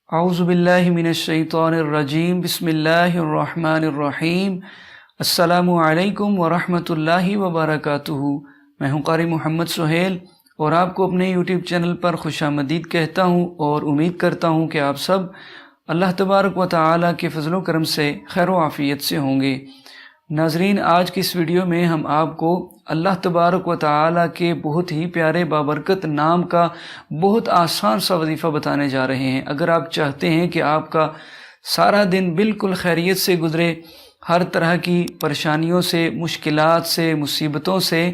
اعوذ باللہ من الشیطان الرجیم بسم اللہ الرحمن الرحیم السلام علیکم ورحمۃ اللہ وبرکاتہ۔ میں ہوں قاری محمد سہیل اور آپ کو اپنے یوٹیوب چینل پر خوش آمدید کہتا ہوں اور امید کرتا ہوں کہ آپ سب اللہ تبارک و تعالی کے فضل و کرم سے خیر و عافیت سے ہوں گے۔ ناظرین، آج کی اس ویڈیو میں ہم آپ کو اللہ تبارک و تعالی کے بہت ہی پیارے بابرکت نام کا بہت آسان سا وظیفہ بتانے جا رہے ہیں۔ اگر آپ چاہتے ہیں کہ آپ کا سارا دن بالکل خیریت سے گزرے، ہر طرح کی پریشانیوں سے، مشکلات سے، مصیبتوں سے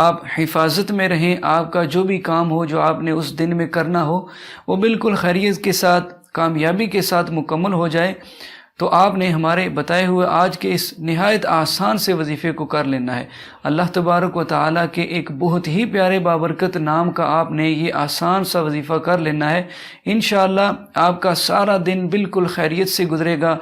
آپ حفاظت میں رہیں، آپ کا جو بھی کام ہو جو آپ نے اس دن میں کرنا ہو وہ بالکل خیریت کے ساتھ، کامیابی کے ساتھ مکمل ہو جائے، تو آپ نے ہمارے بتائے ہوئے آج کے اس نہایت آسان سے وظیفے کو کر لینا ہے۔ اللہ تبارک و تعالیٰ کے ایک بہت ہی پیارے بابرکت نام کا آپ نے یہ آسان سا وظیفہ کر لینا ہے۔ انشاءاللہ آپ کا سارا دن بالکل خیریت سے گزرے گا،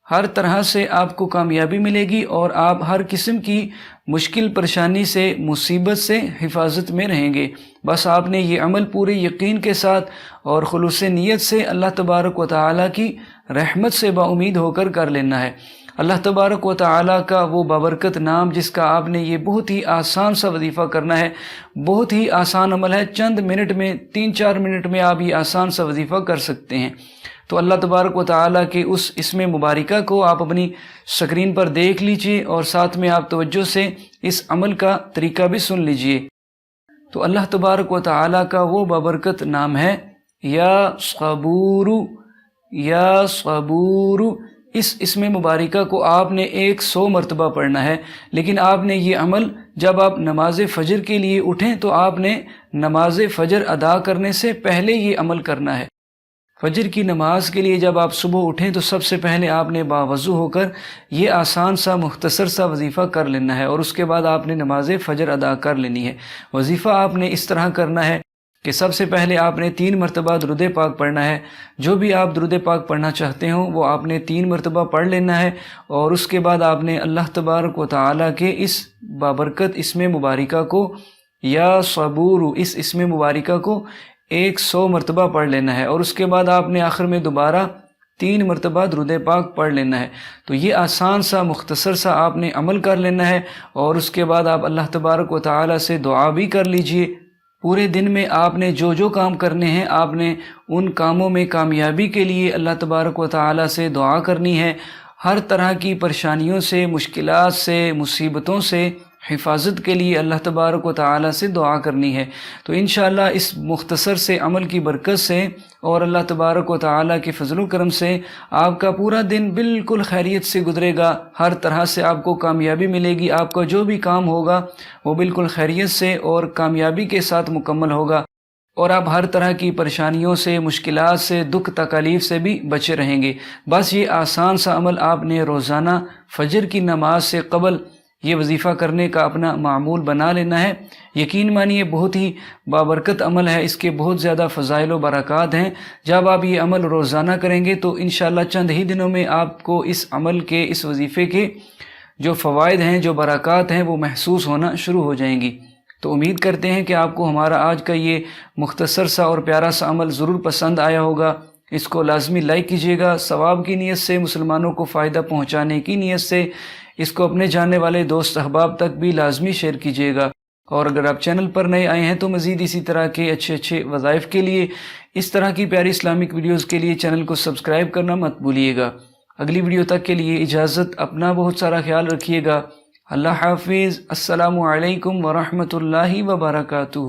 ہر طرح سے آپ کو کامیابی ملے گی اور آپ ہر قسم کی مشکل پریشانی سے، مصیبت سے حفاظت میں رہیں گے۔ بس آپ نے یہ عمل پورے یقین کے ساتھ اور خلوص نیت سے اللہ تبارک و تعالیٰ کی رحمت سے با امید ہو کر لینا ہے۔ اللہ تبارک و تعالیٰ کا وہ بابرکت نام جس کا آپ نے یہ بہت ہی آسان سا وظیفہ کرنا ہے، بہت ہی آسان عمل ہے، چند منٹ میں، 3-4 منٹ میں آپ یہ آسان سا وظیفہ کر سکتے ہیں۔ تو اللہ تبارک و تعالیٰ کے اس اسم مبارکہ کو آپ اپنی سکرین پر دیکھ لیجئے اور ساتھ میں آپ توجہ سے اس عمل کا طریقہ بھی سن لیجئے۔ تو اللہ تبارک و تعالیٰ کا وہ بابرکت نام ہے یا صبور، یا صبور۔ اس اسم مبارکہ کو آپ نے 100 مرتبہ پڑھنا ہے، لیکن آپ نے یہ عمل جب آپ نماز فجر کے لیے اٹھیں تو آپ نے نماز فجر ادا کرنے سے پہلے یہ عمل کرنا ہے۔ فجر کی نماز کے لیے جب آپ صبح اٹھیں تو سب سے پہلے آپ نے باوضو ہو کر یہ آسان سا مختصر سا وظیفہ کر لینا ہے اور اس کے بعد آپ نے نماز فجر ادا کر لینی ہے۔ وظیفہ آپ نے اس طرح کرنا ہے کہ سب سے پہلے آپ نے 3 مرتبہ درود پاک پڑھنا ہے۔ جو بھی آپ درود پاک پڑھنا چاہتے ہوں وہ آپ نے 3 مرتبہ پڑھ لینا ہے، اور اس کے بعد آپ نے اللہ تبارک و تعالیٰ کے اس بابرکت اسم مبارکہ کو یا صبور، اس اسم مبارکہ کو 100 مرتبہ پڑھ لینا ہے، اور اس کے بعد آپ نے آخر میں دوبارہ 3 مرتبہ درود پاک پڑھ لینا ہے۔ تو یہ آسان سا مختصر سا آپ نے عمل کر لینا ہے، اور اس کے بعد آپ اللہ تبارک و تعالیٰ سے دعا بھی کر لیجئے۔ پورے دن میں آپ نے جو کام کرنے ہیں آپ نے ان کاموں میں کامیابی کے لیے اللہ تبارک و تعالیٰ سے دعا کرنی ہے، ہر طرح کی پریشانیوں سے، مشکلات سے، مصیبتوں سے حفاظت کے لیے اللہ تبارک و تعالیٰ سے دعا کرنی ہے۔ تو انشاءاللہ اس مختصر سے عمل کی برکت سے اور اللہ تبارک و تعالیٰ کے فضل و کرم سے آپ کا پورا دن بالکل خیریت سے گزرے گا، ہر طرح سے آپ کو کامیابی ملے گی، آپ کا جو بھی کام ہوگا وہ بالکل خیریت سے اور کامیابی کے ساتھ مکمل ہوگا، اور آپ ہر طرح کی پریشانیوں سے، مشکلات سے، دکھ تکالیف سے بھی بچے رہیں گے۔ بس یہ آسان سا عمل آپ نے روزانہ فجر کی نماز سے قبل یہ وظیفہ کرنے کا اپنا معمول بنا لینا ہے۔ یقین مانیے بہت ہی بابرکت عمل ہے، اس کے بہت زیادہ فضائل و برکات ہیں۔ جب آپ یہ عمل روزانہ کریں گے تو انشاءاللہ چند ہی دنوں میں آپ کو اس عمل کے، اس وظیفے کے جو فوائد ہیں، جو برکات ہیں وہ محسوس ہونا شروع ہو جائیں گی۔ تو امید کرتے ہیں کہ آپ کو ہمارا آج کا یہ مختصر سا اور پیارا سا عمل ضرور پسند آیا ہوگا۔ اس کو لازمی لائک کیجیے گا، ثواب کی نیت سے، مسلمانوں کو فائدہ پہنچانے کی نیت سے اس کو اپنے جاننے والے دوست احباب تک بھی لازمی شیئر کیجیے گا۔ اور اگر آپ چینل پر نئے آئے ہیں تو مزید اسی طرح کے اچھے وظائف کے لیے، اس طرح کی پیاری اسلامک ویڈیوز کے لیے چینل کو سبسکرائب کرنا مت بھولیے گا۔ اگلی ویڈیو تک کے لیے اجازت، اپنا بہت سارا خیال رکھیے گا۔ اللہ حافظ۔ السلام علیکم ورحمۃ اللہ وبرکاتہ۔